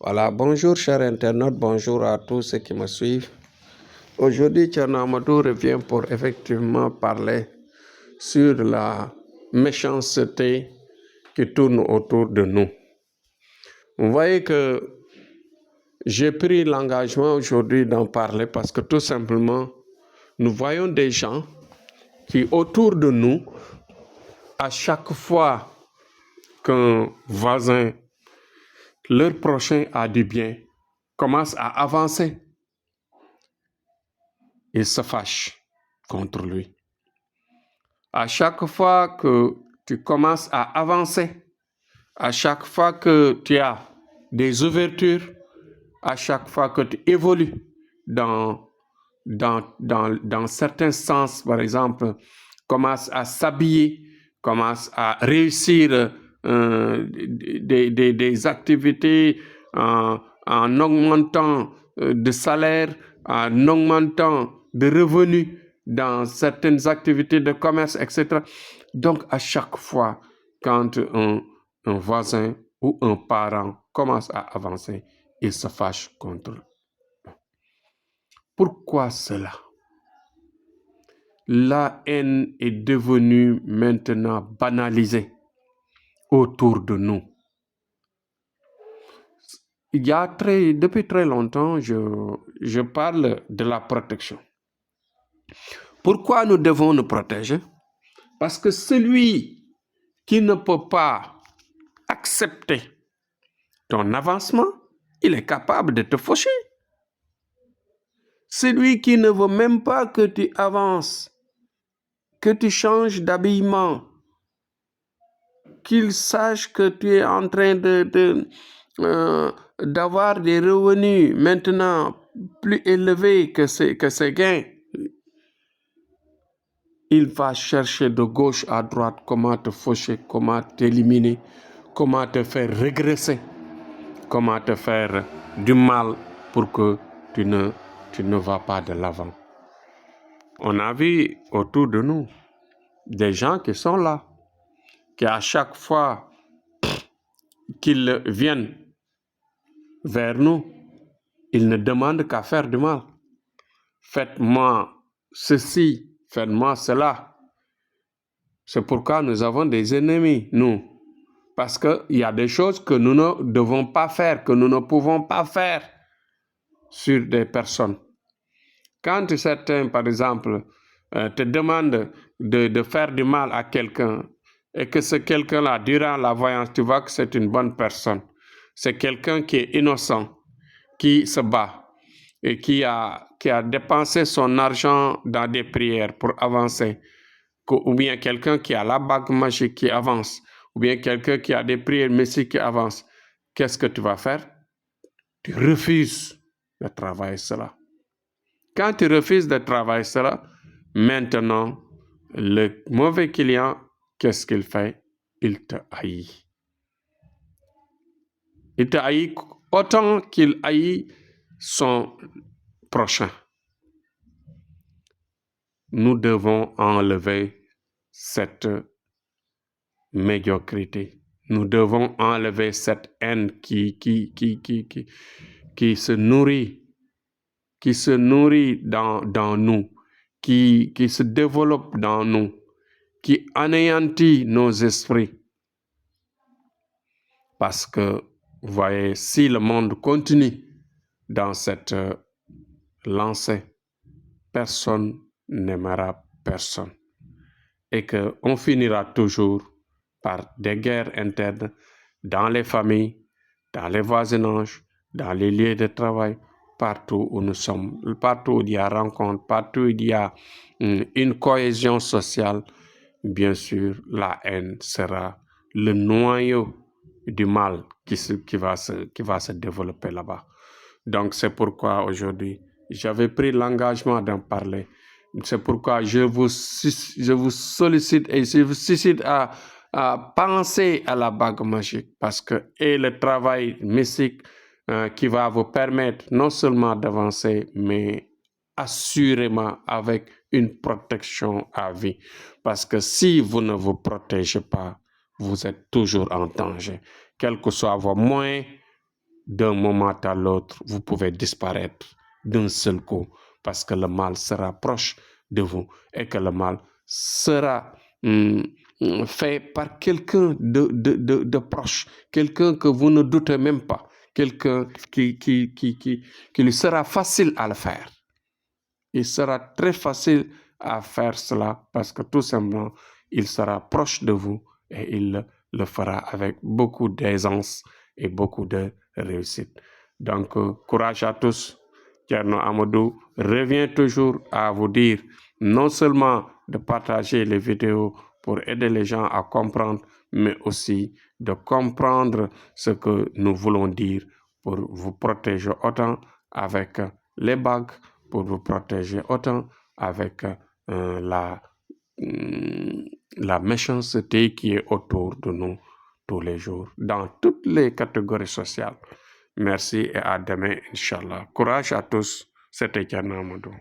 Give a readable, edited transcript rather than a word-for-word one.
Voilà, bonjour chers internautes, bonjour à tous ceux qui me suivent. Aujourd'hui, Thierno Amadou revient pour effectivement parler sur la méchanceté qui tourne autour de nous. Vous voyez que j'ai pris l'engagement aujourd'hui d'en parler parce que tout simplement, nous voyons des gens qui autour de nous, à chaque fois qu'un voisin, leur prochain a du bien, commence à avancer, ils se fâchent contre lui. À chaque fois que tu commences à avancer, à chaque fois que tu as des ouvertures, à chaque fois que tu évolues dans certains sens, par exemple, commence à s'habiller, commence à réussir des activités en augmentant de salaire, en augmentant de revenus dans certaines activités de commerce, etc. Donc, à chaque fois, quand un voisin ou un parent commence à avancer, il se fâche contre eux. Pourquoi cela? La haine est devenue maintenant banalisée autour de nous. Depuis très longtemps, je parle de la protection. Pourquoi nous devons nous protéger? Parce que celui qui ne peut pas accepter ton avancement, il est capable de te faucher. Celui qui ne veut même pas que tu avances, que tu changes d'habillement, qu'il sache que tu es en train d'avoir des revenus maintenant plus élevés que ses gains, il va chercher de gauche à droite comment te faucher, comment t'éliminer, comment te faire régresser, comment te faire du mal pour que tu ne vas pas de l'avant. On a vu autour de nous des gens qui sont là, qui à chaque fois qu'ils viennent vers nous, ils ne demandent qu'à faire du mal. Faites-moi ceci, faites-moi cela. C'est pourquoi nous avons des ennemis, nous. Parce qu'il y a des choses que nous ne devons pas faire, que nous ne pouvons pas faire sur des personnes. Quand certains, par exemple, te demandent de faire du mal à quelqu'un, et que ce quelqu'un-là, durant la voyance, tu vois que c'est une bonne personne, c'est quelqu'un qui est innocent, qui se bat, et qui a dépensé son argent dans des prières pour avancer, ou bien quelqu'un qui a la bague magique qui avance, ou bien quelqu'un qui a des prières mystiques qui avancent, qu'est-ce que tu vas faire? Tu refuses de travailler cela. Quand tu refuses de travailler cela, maintenant, le mauvais client, qu'est-ce qu'il fait? Il te haït. Il te haït autant qu'il haït son prochain. Nous devons enlever cette médiocrité. Nous devons enlever cette haine qui se nourrit, dans nous, qui se développe dans nous, qui anéantit nos esprits. Parce que, vous voyez, si le monde continue dans cette lancée, personne n'aimera personne. Et qu'on finira toujours par des guerres internes dans les familles, dans les voisinages, dans les lieux de travail, partout où nous sommes, partout où il y a rencontre, partout où il y a une cohésion sociale. Bien sûr, la haine sera le noyau du mal qui va se développer là-bas. Donc c'est pourquoi aujourd'hui, j'avais pris l'engagement d'en parler. C'est pourquoi je vous sollicite et je vous suscite à penser à la bague magique, parce que et le travail mystique qui va vous permettre non seulement d'avancer, mais assurément avec une protection à vie. Parce que si vous ne vous protégez pas, vous êtes toujours en danger. Quels que soient vos moyens, d'un moment à l'autre, vous pouvez disparaître d'un seul coup parce que le mal sera proche de vous et que le mal sera fait par quelqu'un de proche, quelqu'un que vous ne doutez même pas, quelqu'un qui lui sera facile à le faire. Il sera très facile à faire cela parce que tout simplement, il sera proche de vous et il le fera avec beaucoup d'aisance et beaucoup de réussite. Donc, courage à tous. Thierno Amadou revient toujours à vous dire non seulement de partager les vidéos pour aider les gens à comprendre, mais aussi de comprendre ce que nous voulons dire pour vous protéger autant avec les bagues, pour vous protéger autant avec la méchanceté qui est autour de nous tous les jours, dans toutes les catégories sociales. Merci et à demain, Inch'Allah. Courage à tous. C'était Thierno Amadou.